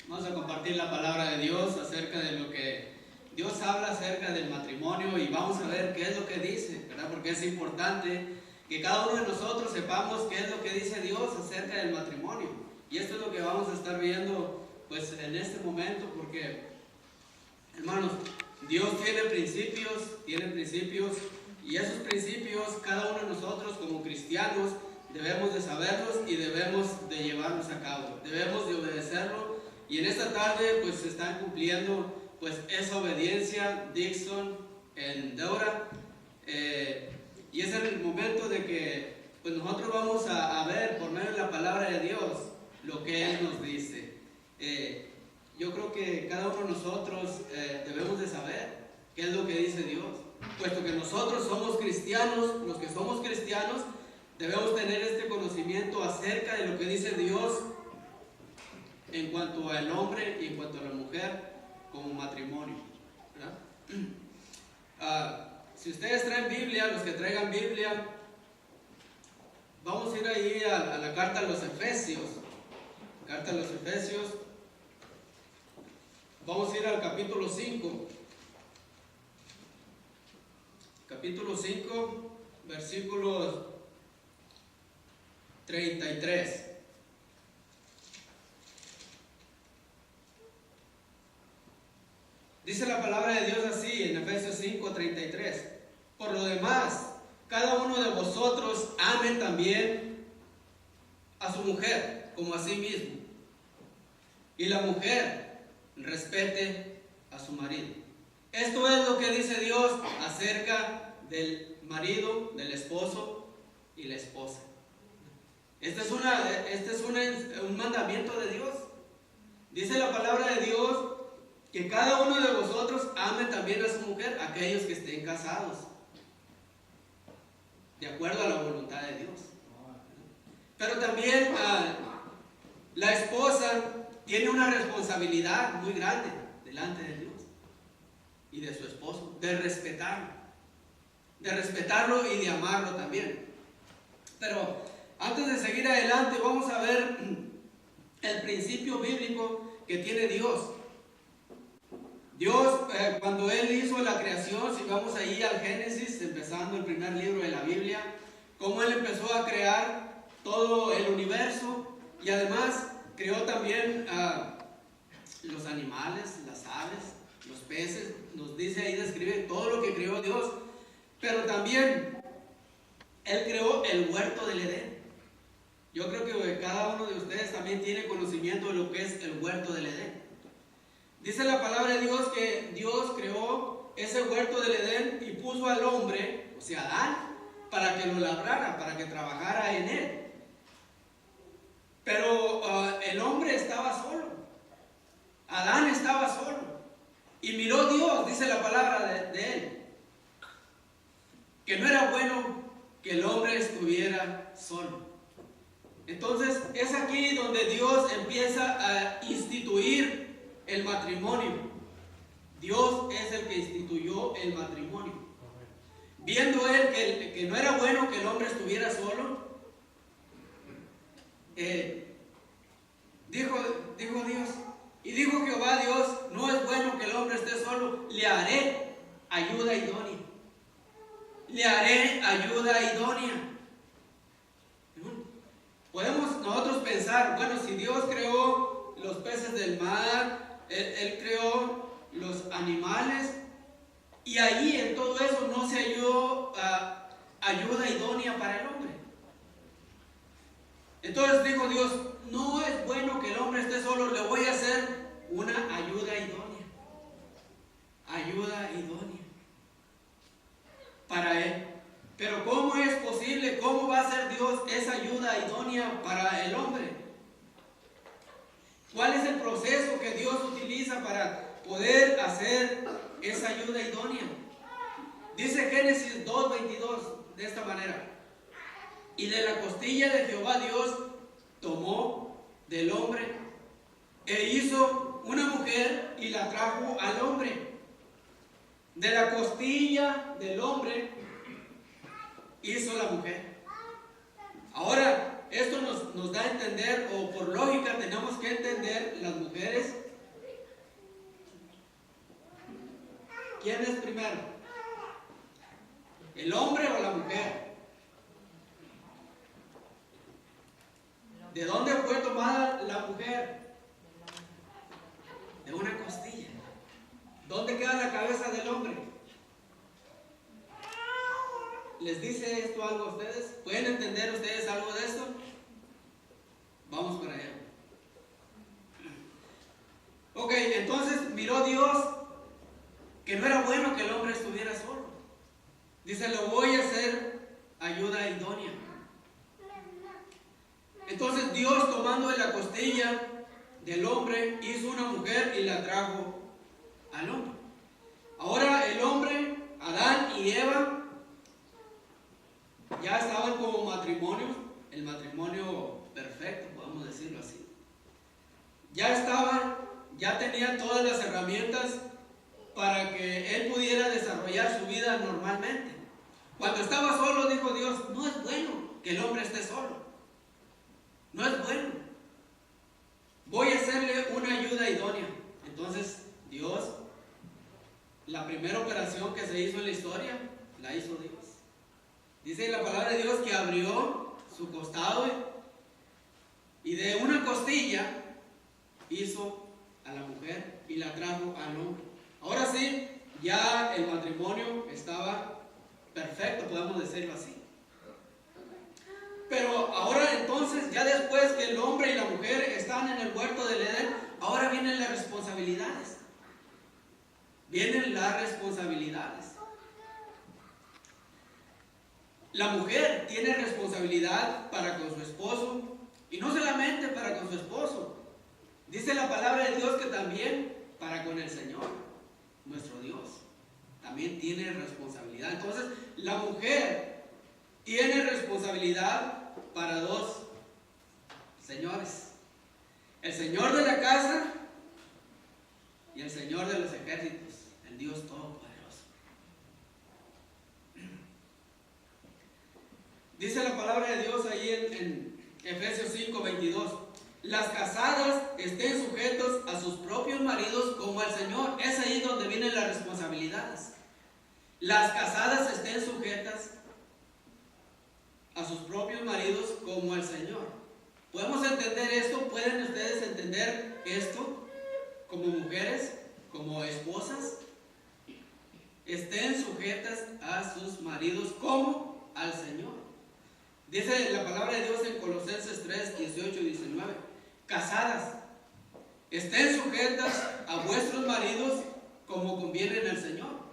Vamos a compartir la palabra de Dios acerca de lo que Dios habla acerca del matrimonio y vamos a ver qué es lo que dice, ¿verdad? Porque es importante que cada uno de nosotros sepamos qué es lo que dice Dios acerca del matrimonio. Y esto es lo que vamos a estar viendo pues en este momento, porque, hermanos, Dios tiene principios y esos principios cada uno de nosotros como cristianos debemos de saberlos y debemos de llevarlos a cabo, debemos de obedecerlo. Y en esta tarde pues se están cumpliendo pues esa obediencia, Dixon, en Deora, y es en el momento de que pues nosotros vamos a ver por medio de la palabra de Dios lo que Él nos dice. Yo creo que cada uno de nosotros debemos de saber qué es lo que dice Dios, puesto que nosotros somos cristianos. Los que somos cristianos debemos tener este conocimiento acerca de lo que dice Dios en cuanto al hombre y en cuanto a la mujer como matrimonio, ¿verdad? Si ustedes traen Biblia, los que traigan Biblia, vamos a ir ahí a la carta a los Efesios. Carta a los Efesios. Vamos a ir al capítulo 5. Capítulo 5, versículos 33. Dice la palabra de Dios así en Efesios 5, 33. Por lo demás, cada uno de vosotros amen también a su mujer como a sí mismo, y la mujer respete a su marido. Esto es lo que dice Dios acerca del marido, del esposo y la esposa. Este es un mandamiento de Dios. Dice la palabra de Dios que cada uno de vosotros ame también a su mujer, aquellos que estén casados, de acuerdo a la voluntad de Dios. Pero también la esposa tiene una responsabilidad muy grande delante de Dios y de su esposo, de respetarlo y de amarlo también. Pero antes de seguir adelante, vamos a ver el principio bíblico que tiene Dios. Dios, cuando Él hizo la creación, si vamos ahí al Génesis, empezando el primer libro de la Biblia, cómo Él empezó a crear todo el universo y además creó también los animales, las aves, los peces. Nos dice ahí, describe todo lo que creó Dios, pero también Él creó el huerto del Edén. Yo creo que cada uno de ustedes también tiene conocimiento de lo que es el huerto del Edén. Dice la palabra de Dios que Dios creó ese huerto del Edén y puso al hombre, o sea, Adán, para que lo labrara, para que trabajara en él. Pero el hombre estaba solo. Adán estaba solo. Y miró Dios, dice la palabra de él, que no era bueno que el hombre estuviera solo. Entonces es aquí donde Dios empieza a instituir el matrimonio. Dios es el que instituyó el matrimonio. Viendo Él que no era bueno que el hombre estuviera solo, dijo Dios, y dijo Jehová Dios, no es bueno que el hombre esté solo, le haré ayuda idónea. Le haré ayuda idónea. Podemos nosotros pensar, bueno, si Dios creó los peces del mar, Él creó los animales, y ahí en todo eso no se halló ayuda idónea para el hombre. Entonces dijo Dios, no es bueno que el hombre esté solo, le voy a hacer una ayuda idónea. Ayuda idónea para él. Pero ¿cómo es posible? ¿Cómo va a ser Dios esa ayuda idónea para el hombre? ¿Cuál es el proceso que Dios utiliza para poder hacer esa ayuda idónea? Dice Génesis 2:22 de esta manera: y de la costilla de Jehová Dios tomó del hombre e hizo una mujer y la trajo al hombre. De la costilla del hombre hizo la mujer. Ahora, esto nos da a entender, o por lógica tenemos que entender las mujeres, ¿quién es primero? ¿El hombre o la mujer? ¿De dónde fue tomada la mujer? De una costilla. ¿Dónde queda la cabeza del hombre? ¿Les dice esto algo a ustedes? ¿Pueden entender ustedes algo de esto? Vamos para allá. Ok, entonces miró Dios que no era bueno que el hombre estuviera solo. Dice, lo voy a hacer ayuda idónea. Entonces Dios, tomando de la costilla del hombre, hizo una mujer y la trajo al hombre. Ahora el hombre, Adán y Eva, ya estaban como matrimonio, el matrimonio perfecto, podemos decirlo así. Ya estaban, ya tenían todas las herramientas para que él pudiera desarrollar su vida normalmente. Cuando estaba solo, dijo Dios, no es bueno que el hombre esté solo. No es bueno. Voy a hacerle una ayuda idónea. Entonces, Dios, la primera operación que se hizo en la historia, la hizo Dios. Dice la palabra de Dios que abrió su costado y de una costilla hizo a la mujer y la trajo al hombre. Ahora sí, ya el matrimonio estaba perfecto, podemos decirlo así. Pero ahora entonces, ya después que el hombre y la mujer están en el huerto del Edén, ahora vienen las responsabilidades. Vienen las responsabilidades. La mujer tiene responsabilidad para con su esposo, y no solamente para con su esposo. Dice la palabra de Dios que también para con el Señor, nuestro Dios, también tiene responsabilidad. Entonces, la mujer tiene responsabilidad para dos señores: el Señor de la casa y el Señor de los ejércitos, el Dios Todopoderoso. Dice la palabra de Dios ahí en Efesios 5:22: las casadas estén sujetos a sus propios maridos como al Señor. Es ahí donde vienen las responsabilidades. Las casadas estén sujetas a sus propios maridos como al Señor. ¿Podemos entender esto? ¿Pueden ustedes entender esto como mujeres, como esposas? Estén sujetas a sus maridos como al Señor. Dice la palabra de Dios en Colosenses 3, 18 y 19: casadas, estén sujetas a vuestros maridos como conviene en el Señor.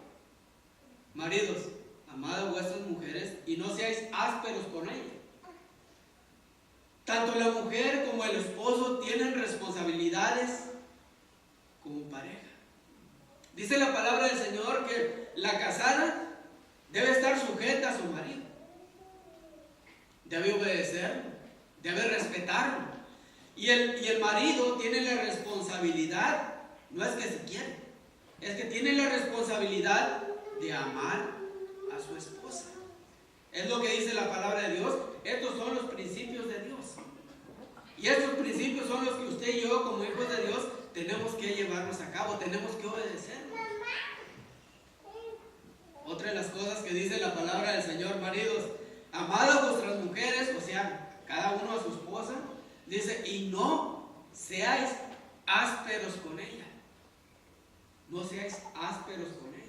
Maridos, amad a vuestras mujeres y no seáis ásperos con ellas. Tanto la mujer como el esposo tienen responsabilidades como pareja. Dice la palabra del Señor que la casada debe estar sujeta a su marido. Debe obedecerlo, debe respetarlo. Y el marido tiene la responsabilidad, no es que se quiere, es que tiene la responsabilidad de amar a su esposa. Es lo que dice la palabra de Dios. Estos son los principios de Dios. Y estos principios son los que usted y yo, como hijos de Dios, tenemos que llevarlos a cabo, tenemos que obedecer. Otra de las cosas que dice la palabra del Señor: maridos, amad a vuestras mujeres, o sea, cada uno a su esposa, dice, y no seáis ásperos con ella. No seáis ásperos con ellas.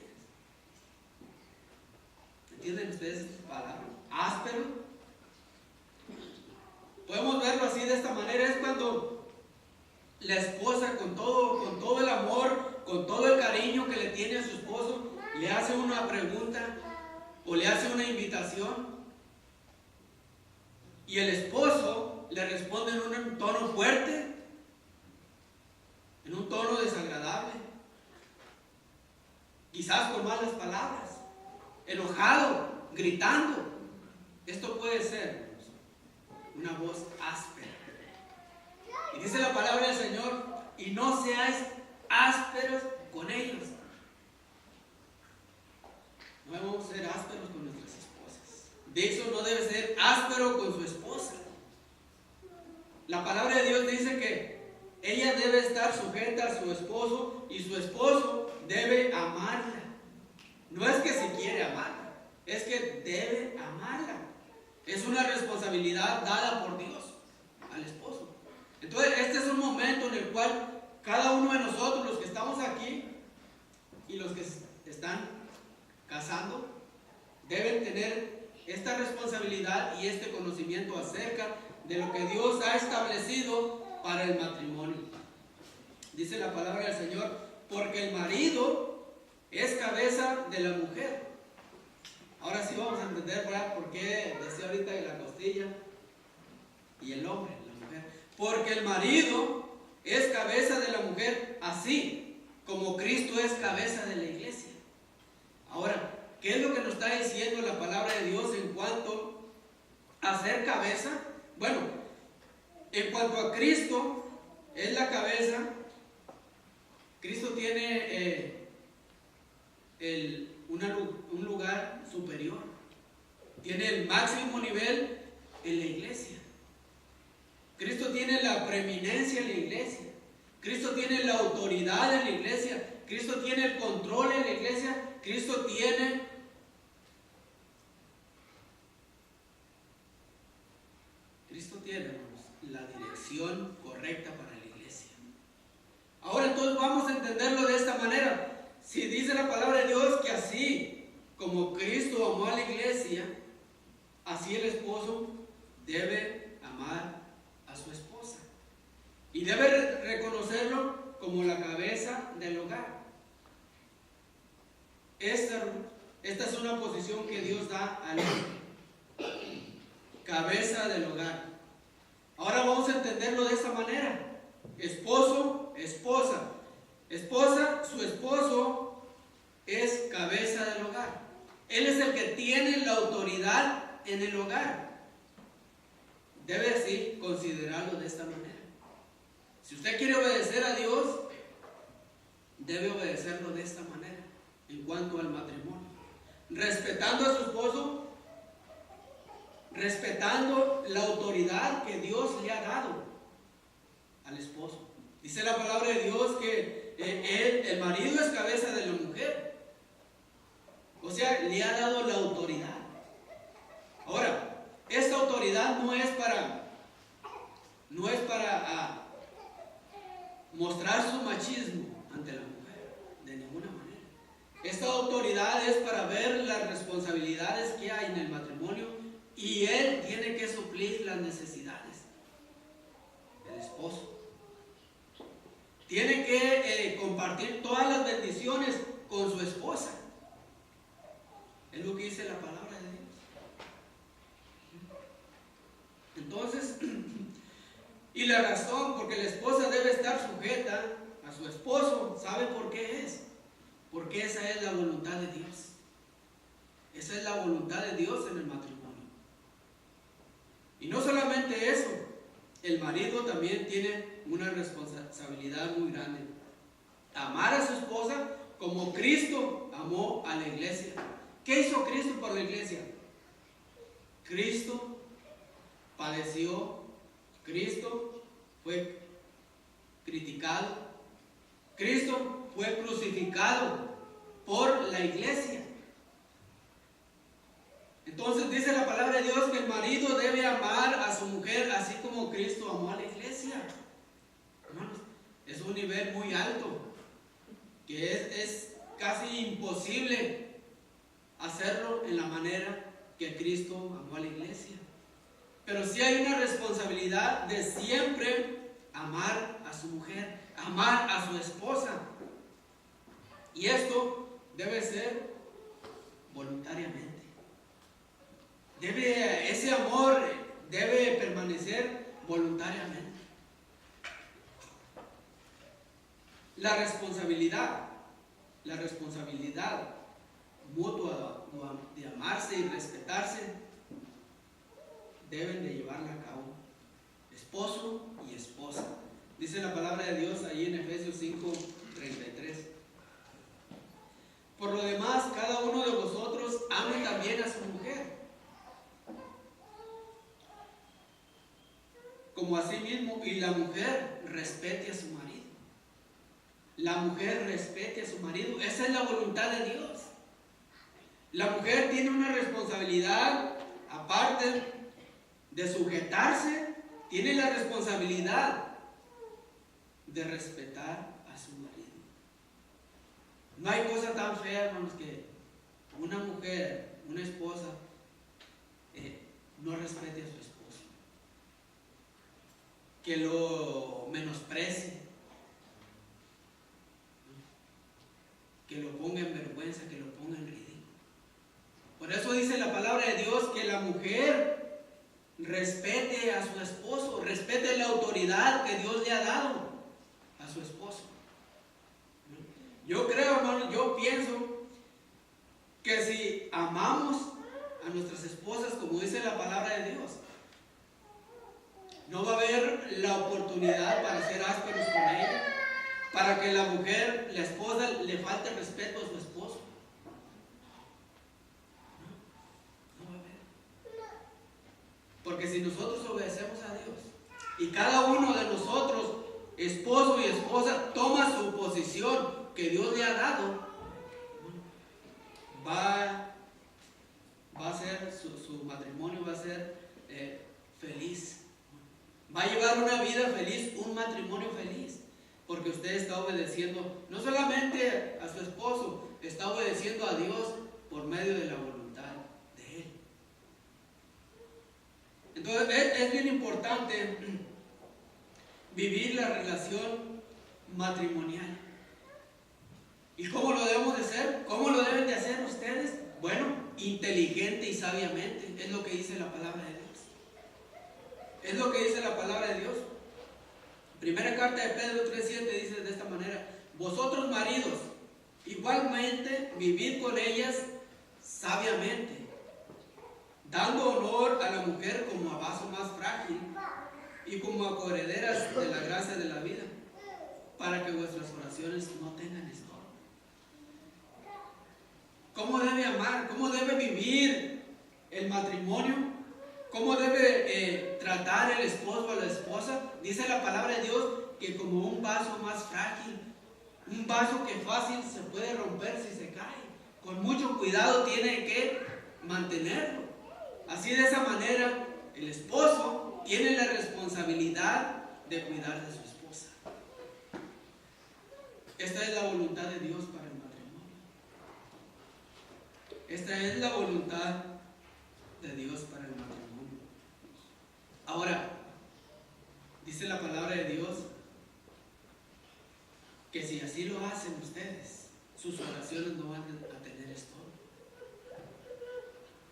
¿Entienden ustedes esta palabra? Áspero. Podemos verlo así, de esta manera. Es cuando la esposa, con todo el amor, con todo el cariño que le tiene a su esposo, le hace una pregunta o le hace una invitación, y el esposo le responde en un tono fuerte, en un tono desagradable, quizás con malas palabras, enojado, gritando. Esto puede ser una voz áspera. Y dice la palabra del Señor: y no seáis ásperos con ellos. No debemos ser ásperos con nuestras esposas. De hecho, no debe ser áspero con su esposa. La palabra de Dios dice que ella debe estar sujeta a su esposo y su esposo debe amarla. No es que si quiere amarla, es que debe amarla. Es una responsabilidad dada por Dios al esposo. Entonces, este es un momento en el cual cada uno de nosotros, los que estamos aquí y los que están casando, deben tener esta responsabilidad y este conocimiento acerca de lo que Dios ha establecido para el matrimonio. Dice la palabra del Señor, porque el marido es cabeza de la mujer. Ahora sí vamos a entender, ¿verdad?, por qué decía ahorita que la costilla y el hombre, la mujer. Porque el marido es cabeza de la mujer, así como Cristo es cabeza de la iglesia. Ahora, ¿qué es lo que nos está diciendo la palabra de Dios en cuanto a ser cabeza? Bueno, en cuanto a Cristo, es la cabeza. Cristo tiene un lugar superior. Tiene el máximo nivel en la iglesia. Cristo tiene la preeminencia en la iglesia. Cristo tiene la autoridad en la iglesia. Cristo tiene el control en la iglesia. Cristo tiene hermanos, la dirección correcta para la iglesia. Ahora entonces vamos a entenderlo de esta manera. Si dice la palabra de Dios que así como Cristo amó a la iglesia, así el esposo debe amar a su esposa. Y debe reconocerlo como la cabeza del hogar. Esta es una posición que Dios da al hombre. Cabeza del hogar. Ahora vamos a entenderlo de esta manera. Esposo, esposa. Esposa, su esposo es cabeza del hogar. Él es el que tiene la autoridad en el hogar. Debe así considerarlo de esta manera. Si usted quiere obedecer a Dios, debe obedecerlo de esta manera en cuanto al matrimonio. Respetando a su esposo, respetando la autoridad que Dios le ha dado al esposo. Dice la palabra de Dios que el marido es cabeza de la mujer. O sea, le ha dado la autoridad. Ahora, esta autoridad no es para mostrar su machismo ante la mujer, de ninguna manera. Esta autoridad es para ver las responsabilidades que hay en el matrimonio y él tiene que suplir las necesidades del esposo. Tiene que compartir todas las bendiciones con su esposa. Es lo que dice la palabra de Dios. Entonces, y la razón porque la esposa debe estar sujeta a su esposo, ¿sabe por qué es? Porque esa es la voluntad de Dios. Esa es la voluntad de Dios en el matrimonio. Y no solamente eso, el marido también tiene una responsabilidad muy grande. Amar a su esposa como Cristo amó a la iglesia. ¿Qué hizo Cristo por la iglesia? Cristo padeció, Cristo fue criticado, Cristo fue crucificado por la iglesia. Entonces dice la palabra de Dios que el marido debe amar a su mujer así como Cristo amó a la iglesia. Hermanos, es un nivel muy alto, que es casi imposible hacerlo en la manera que Cristo amó a la iglesia. Pero sí hay una responsabilidad de siempre amar a su mujer, amar a su esposa. Y esto debe ser voluntariamente. Ese amor debe permanecer voluntariamente. La responsabilidad mutua de amarse y respetarse deben de llevarla a cabo esposo y esposa. Dice la palabra de Dios ahí en Efesios 5:33. Por lo demás, cada uno de vosotros ame también a su mujer, como a sí mismo, y la mujer respete a su marido. La mujer respete a su marido. Esa es la voluntad de Dios. La mujer tiene una responsabilidad, aparte de sujetarse, tiene la responsabilidad de respetar a su marido. No hay cosa tan fea, hermanos, que una mujer, una esposa, no respete a su esposo, que lo menosprecie, que lo ponga en vergüenza, que lo ponga en ridículo. Por eso dice la palabra de Dios que la mujer respete a su esposo, respete la autoridad que Dios le ha dado a su esposo. Yo creo, hermano, yo pienso que si amamos a nuestras esposas, como dice la palabra de Dios, no va a haber la oportunidad para ser ásperos con ella, para que la mujer, la esposa, le falte respeto a su esposo. No va a haber. Porque si nosotros obedecemos a Dios y cada uno de nosotros, esposo y esposa, toma su posición que Dios le ha dado, va a ser su matrimonio va a ser feliz. Va a llevar una vida feliz, un matrimonio feliz, porque usted está obedeciendo no solamente a su esposo, está obedeciendo a Dios por medio de la voluntad de Él. Entonces es bien importante vivir la relación matrimonial. ¿Y cómo lo debemos de hacer? ¿Cómo lo deben de hacer ustedes? Bueno, inteligente y sabiamente, es lo que dice la palabra de Dios. Es lo que dice la palabra de Dios. Primera carta de Pedro 3:7 dice de esta manera: vosotros maridos, igualmente vivid con ellas sabiamente, dando honor a la mujer como a vaso más frágil y como a coherederas de la gracia de la vida, para que vuestras oraciones no tengan estorbo. ¿Cómo debe amar? ¿Cómo debe vivir el matrimonio? ¿Cómo debe tratar el esposo a la esposa? Dice la palabra de Dios que como un vaso más frágil, un vaso que fácil se puede romper si se cae. Con mucho cuidado tiene que mantenerlo. Así, de esa manera, el esposo tiene la responsabilidad de cuidar de su esposa. Esta es la voluntad de Dios para el matrimonio. Esta es la voluntad de Dios para el matrimonio. Ahora, dice la palabra de Dios que si así lo hacen ustedes, sus oraciones no van a tener estorbo.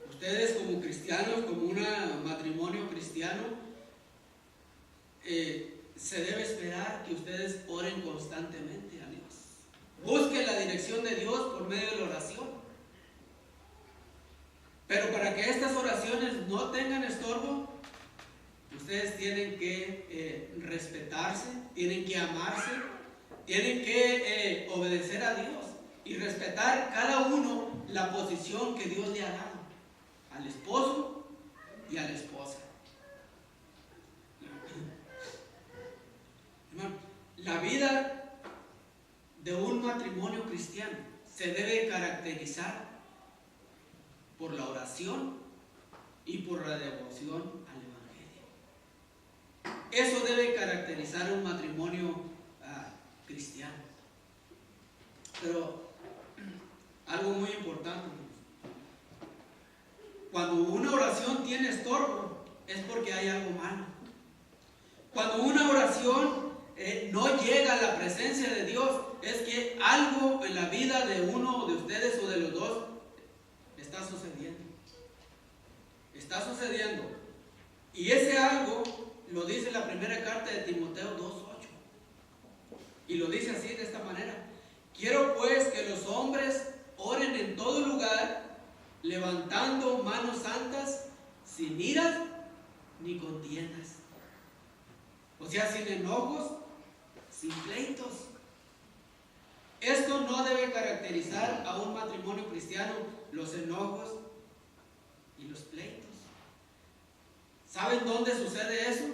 Ustedes como cristianos, como un matrimonio cristiano, se debe esperar que ustedes oren constantemente a Dios. Busquen la dirección de Dios por medio de la oración. Pero para que estas oraciones no tengan estorbo, ustedes tienen que respetarse, tienen que amarse, tienen que obedecer a Dios y respetar cada uno la posición que Dios le ha dado al esposo y a la esposa. Hermano, la vida de un matrimonio cristiano se debe caracterizar por la oración y por la devoción al Evangelio. Eso debe caracterizar un matrimonio cristiano. Pero algo muy importante: cuando una oración tiene estorbo, es porque hay algo malo. Cuando una oración no llega a la presencia de Dios, es que algo en la vida de uno de ustedes o de los dos está sucediendo. Está sucediendo. Y ese algo lo dice la primera carta de Timoteo 2:8. Y lo dice así, de esta manera: quiero pues que los hombres oren en todo lugar, levantando manos santas, sin iras ni contiendas. O sea, sin enojos, sin pleitos. Esto no debe caracterizar a un matrimonio cristiano, los enojos y los pleitos. ¿Saben dónde sucede eso?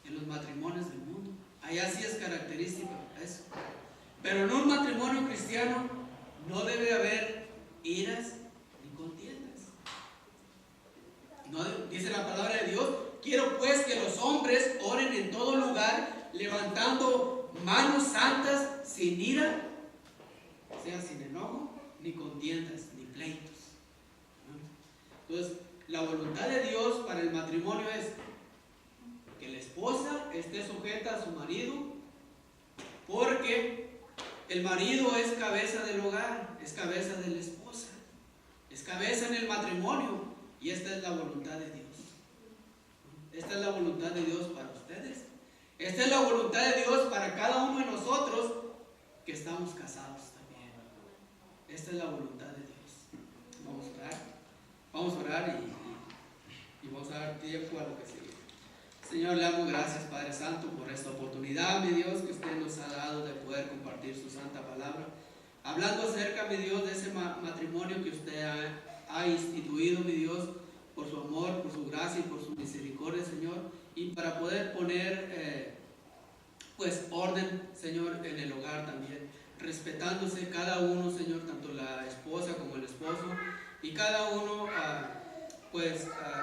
En los matrimonios del mundo. Allá sí es característico eso. Pero en un matrimonio cristiano no debe haber iras ni contiendas. No, dice la palabra de Dios: quiero pues que los hombres oren en todo lugar, levantando manos santas, sin ira, o sea, sin enojo, ni contiendas, ni pleitos. Entonces, la voluntad de Dios para el matrimonio es que la esposa esté sujeta a su marido, porque el marido es cabeza del hogar, es cabeza de la esposa, es cabeza en el matrimonio, y esta es la voluntad de Dios. Esta es la voluntad de Dios para ustedes. Esta es la voluntad de Dios para cada uno de nosotros que estamos casados también. Esta es la voluntad de Dios. Vamos a orar. Vamos a orar y vamos a dar tiempo a lo que sigue. Señor, le damos gracias, Padre Santo, por esta oportunidad, mi Dios, que usted nos ha dado de poder compartir su santa palabra. Hablando acerca, mi Dios, de ese matrimonio que usted ha instituido, mi Dios, por su amor, por su gracia y por su misericordia, Señor, y para poder poner pues orden, Señor, en el hogar también, respetándose cada uno, Señor, tanto la esposa como el esposo, y cada uno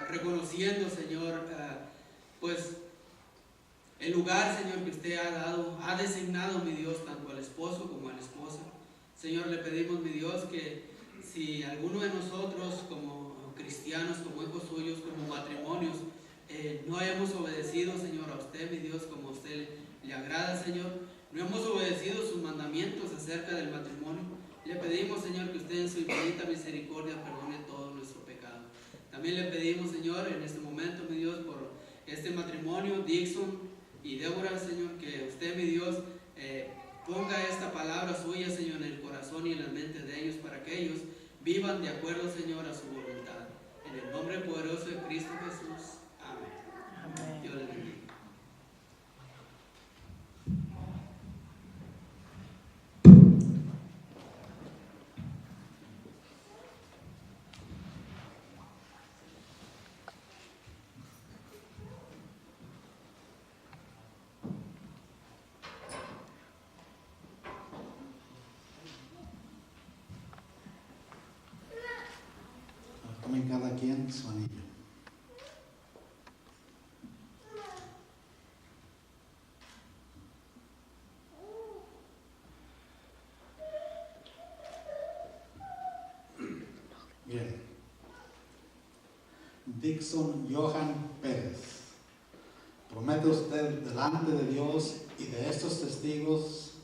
reconociendo, Señor, pues el lugar, Señor, que usted ha dado, ha designado, mi Dios, tanto al esposo como a la esposa. Señor, le pedimos, mi Dios, que si alguno de nosotros como cristianos, como hijos suyos, como matrimonios, no hayamos obedecido, Señor, a usted, mi Dios, como a usted le agrada, Señor, no hemos obedecido sus mandamientos acerca del matrimonio, le pedimos, Señor, que usted en su infinita misericordia perdone todo nuestro pecado. También le pedimos, Señor, en este momento, mi Dios, por este matrimonio, Dixon y Débora, Señor, que usted, mi Dios, ponga esta palabra suya, Señor, en el corazón y en la mente de ellos, para que ellos vivan de acuerdo, Señor, a su voluntad. En el nombre poderoso de Cristo Jesús. Amén. Amén. Dios les bendiga. Tomen cada quien su anillo. Bien. Dixon Johan Pérez. Promete usted delante de Dios y de estos testigos,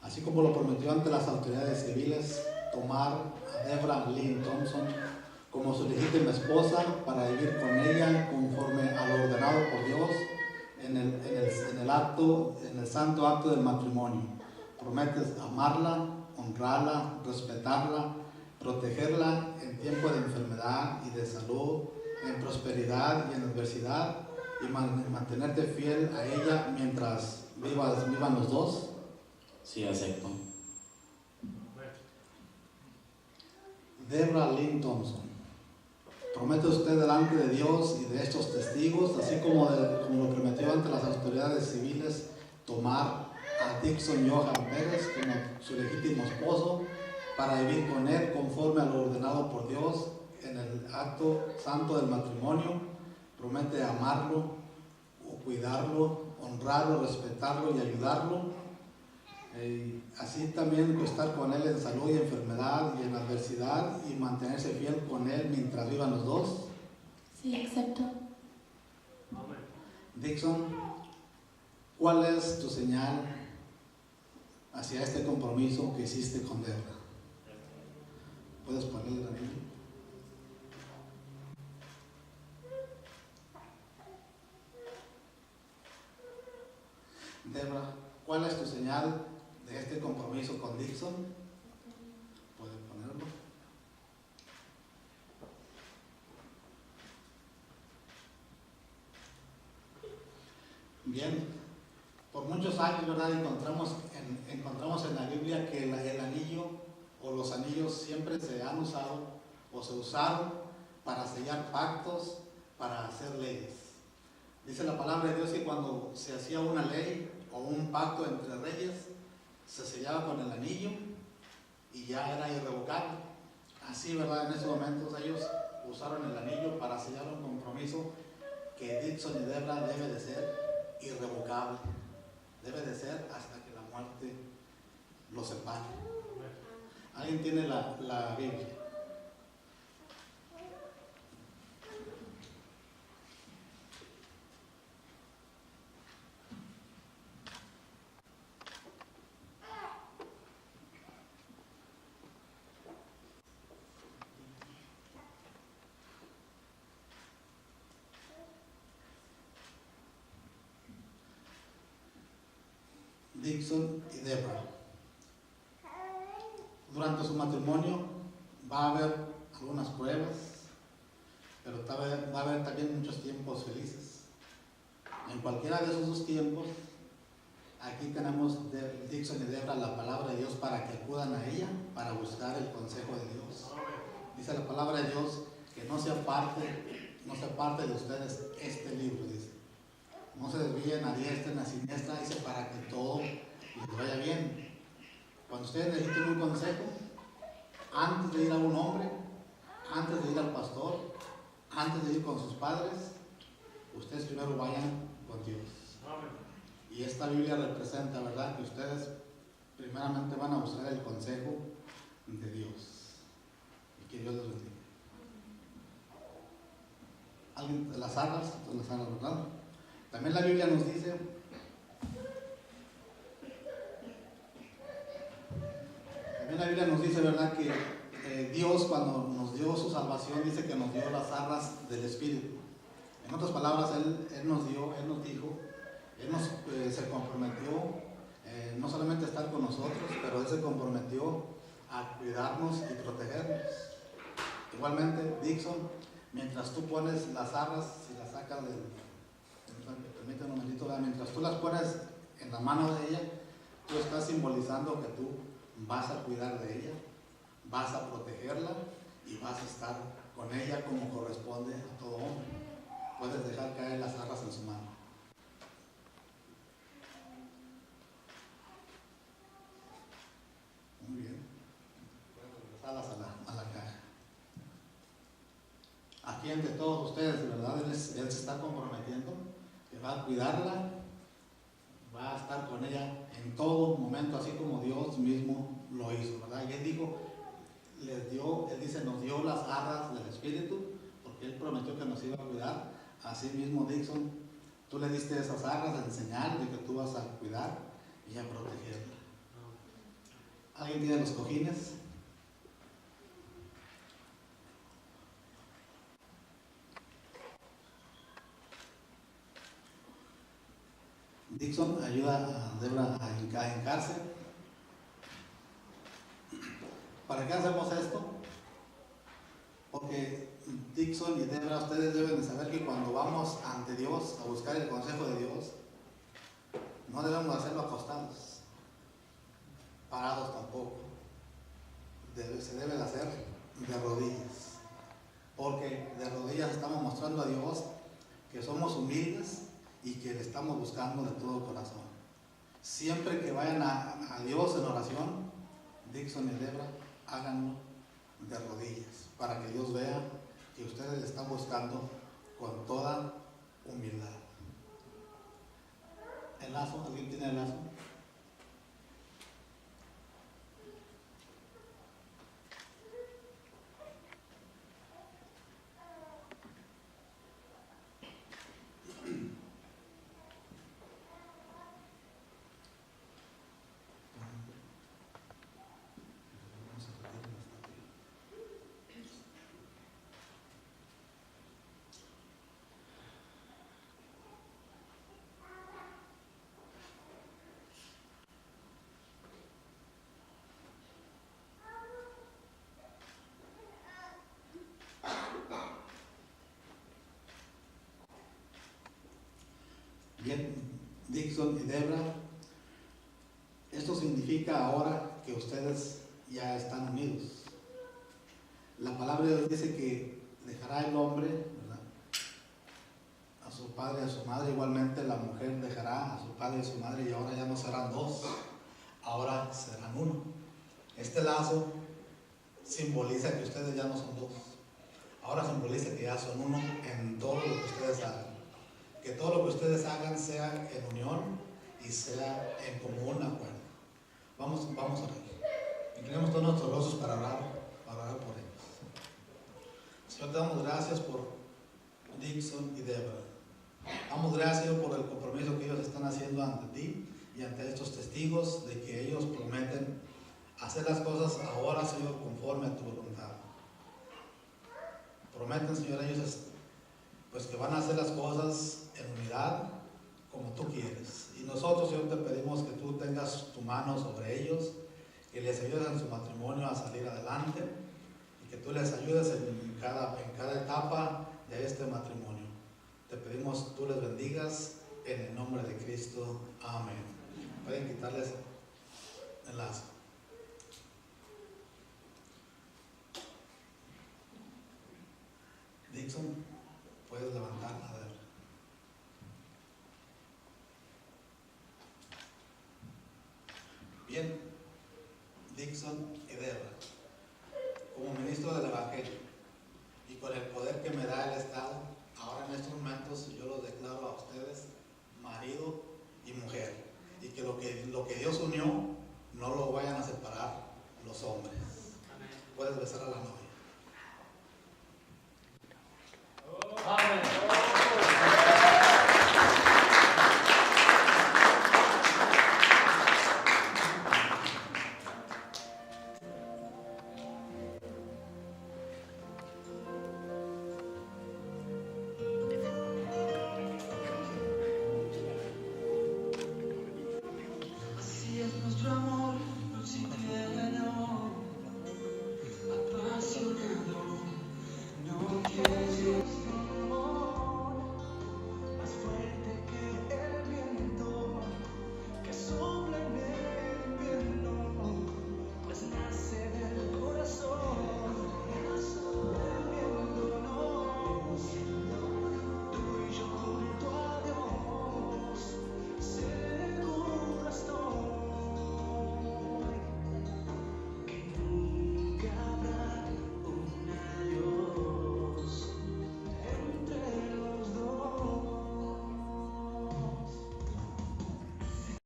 así como lo prometió ante las autoridades civiles, tomar a Deborah Lynn Thompson como su legítima esposa para vivir con ella conforme a lo ordenado por Dios en el santo acto del matrimonio. Prometes amarla, honrarla, respetarla, protegerla en tiempo de enfermedad y de salud, en prosperidad y en adversidad, y mantenerte fiel a ella mientras vivan los dos. Sí, acepto. Deborah Lynn Thompson. Promete usted delante de Dios y de estos testigos, así como lo prometió ante las autoridades civiles, tomar a Dixon Johan Pérez como su legítimo esposo para vivir con él conforme a lo ordenado por Dios en el acto santo del matrimonio. Promete amarlo, cuidarlo, honrarlo, respetarlo y ayudarlo. Así también estar con él en salud y enfermedad y en adversidad, y mantenerse fiel con él mientras vivan los dos. Sí, acepto. Dixon, ¿cuál es tu señal hacia este compromiso que hiciste con Deborah? ¿Puedes ponerle el anillo? Deborah, ¿cuál es tu señal de este compromiso con Dixon? ¿Puedes ponerlo? Bien, por muchos años, ¿verdad? Encontramos en la Biblia que el anillo o los anillos siempre se han usado o se usaron para sellar pactos, para hacer leyes. Dice la palabra de Dios que cuando se hacía una ley o un pacto entre reyes, se sellaba con el anillo y ya era irrevocable. Así, ¿verdad? En esos momentos ellos usaron el anillo para sellar un compromiso que Dixon y Debra debe de ser irrevocable. Debe de ser hasta que la muerte los separe. ¿Alguien tiene la Biblia? Dixon y Debra. Durante su matrimonio va a haber algunas pruebas, pero va a haber también muchos tiempos felices. En cualquiera de esos dos tiempos, aquí tenemos de Dixon y Debra la palabra de Dios para que acudan a ella para buscar el consejo de Dios. Dice la palabra de Dios que no se aparte de ustedes este libro, dice. No se desvíen a diestra ni a siniestra, dice, para que todo les vaya bien. Cuando ustedes necesiten un consejo, antes de ir a un hombre, antes de ir al pastor, antes de ir con sus padres, ustedes primero vayan con Dios. Y esta Biblia representa, ¿verdad?, que ustedes primeramente van a buscar el consejo de Dios. Y que Dios les bendiga. ¿Alguien? Las arras, ¿verdad? También la Biblia nos dice, ¿verdad?, que Dios, cuando nos dio su salvación, dice que nos dio las arras del Espíritu. En otras palabras, Él nos dijo, se comprometió no solamente a estar con nosotros, pero Él se comprometió a cuidarnos y protegernos. Igualmente, Dixon, mientras tú pones las arras, si las sacas permíteme un momentito, mientras tú las pones en la mano de ella, tú estás simbolizando que tú vas a cuidar de ella, vas a protegerla y vas a estar con ella como corresponde a todo hombre. Puedes dejar caer las arras en su mano. Muy bien. Puedes regresarlas a la caja. Aquí entre todos ustedes, de verdad, Él se está comprometiendo que va a cuidarla, va a estar con ella en todo momento, así como Dios mismo lo hizo, ¿verdad? Y Él dijo, Él dice, nos dio las arras del Espíritu, porque Él prometió que nos iba a cuidar. Así mismo, Dixon, tú le diste esas arras en señal de que tú vas a cuidar y a protegerla. ¿Alguien tiene los cojines? Dixon ayuda a Debra a hincarse. ¿Para qué hacemos esto? Porque Dixon y Debra, ustedes deben de saber que cuando vamos ante Dios a buscar el consejo de Dios, no debemos hacerlo acostados, parados tampoco. Se debe de hacer de rodillas, porque de rodillas estamos mostrando a Dios que somos humildes y que le estamos buscando de todo corazón. Siempre que vayan a Dios en oración, Dixon y Debra, háganlo de rodillas, para que Dios vea que ustedes le están buscando con toda humildad. ¿El lazo? ¿Alguien tiene el lazo? Bien, Dixon y Debra, esto significa ahora que ustedes ya están unidos. La palabra de Dios dice que dejará el hombre, ¿verdad?, a su padre y a su madre. Igualmente la mujer dejará a su padre y a su madre, y ahora ya no serán dos, ahora serán uno. Este lazo simboliza que ustedes ya no son dos. Ahora simboliza que ya son uno en todo lo que ustedes hagan. Que todo lo que ustedes hagan sea en unión y sea en común acuerdo. Vamos a orar. Inclinemos todos nuestros rostros para orar por ellos. Señor, te damos gracias por Dixon y Débora. Damos gracias por el compromiso que ellos están haciendo ante ti y ante estos testigos de que ellos prometen hacer las cosas ahora, Señor, conforme a tu voluntad. Prometen, Señor, ellos pues que van a hacer las cosas en unidad como tú quieres. Y nosotros, Señor, te pedimos que tú tengas tu mano sobre ellos, que les ayudes en su matrimonio a salir adelante y que tú les ayudes en cada etapa de este matrimonio. Te pedimos tú les bendigas en el nombre de Cristo. Amén. Pueden quitarles el lazo. Dixon, puedes levantar la dedo. Bien, Dixon y Débora, como ministro del Evangelio y con el poder que me da el Estado, ahora en estos momentos yo los declaro a ustedes marido y mujer, y que lo que Dios unió no lo vayan a separar los hombres. Amén. Puedes besar a la novia. Amén. Así es nuestro amor, no existiera.